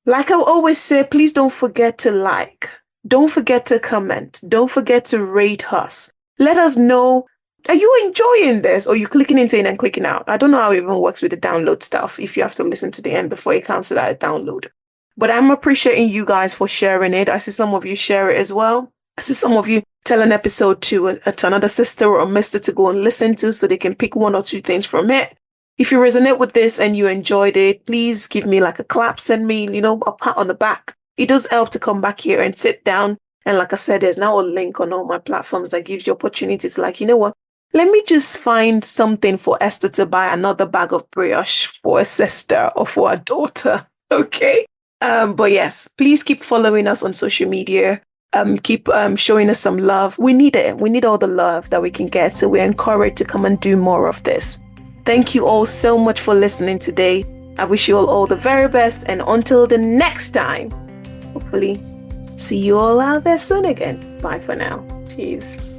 Like I always say, please don't forget to like. Don't forget to comment. Don't forget to rate us. Let us know, are you enjoying this, or are you clicking into it and clicking out? I don't know how it even works with the download stuff, if you have to listen to the end before it counts it as a download. But I'm appreciating you guys for sharing it. I see some of you share it as well. I see some of you tell an episode to another sister or mister to go and listen to so they can pick one or two things from it. If you resonate with this and you enjoyed it, please give me like a clap, send me, a pat on the back. It does help to come back here and sit down. And like I said, there's now a link on all my platforms that gives you opportunity to let me just find something for Esther to buy another bag of brioche for a sister or for a daughter. Okay. But yes, please keep following us on social media. Keep showing us some love. We need it. We need all the love that we can get. So we're encouraged to come and do more of this. Thank you all so much for listening today. I wish you all the very best. And until the next time, hopefully, see you all out there soon again. Bye for now. Cheers.